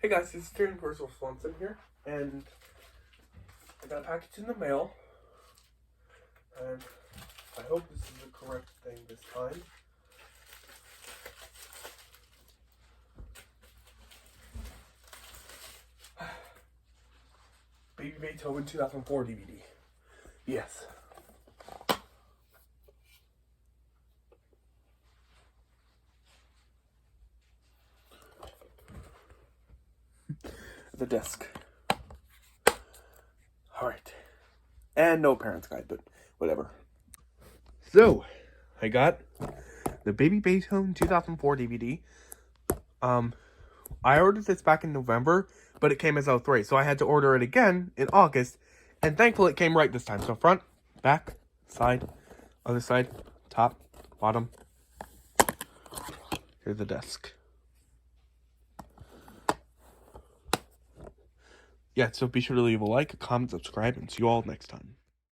Hey guys, it's Steering Percival Swanson here, and I got a package in the mail, and I hope this is the correct thing this time. Baby Beethoven 2004 DVD. Yes. The desk. Alright. And no parents guide, but whatever. So, I got the Baby Beethoven 2004 DVD. I ordered this back in November, but it came as 03, so I had to order it again in August, and thankfully it came right this time. So front, back, side, other side, top, bottom. Here's the desk. Yeah, so be sure to leave a like, a comment, subscribe, and see you all next time.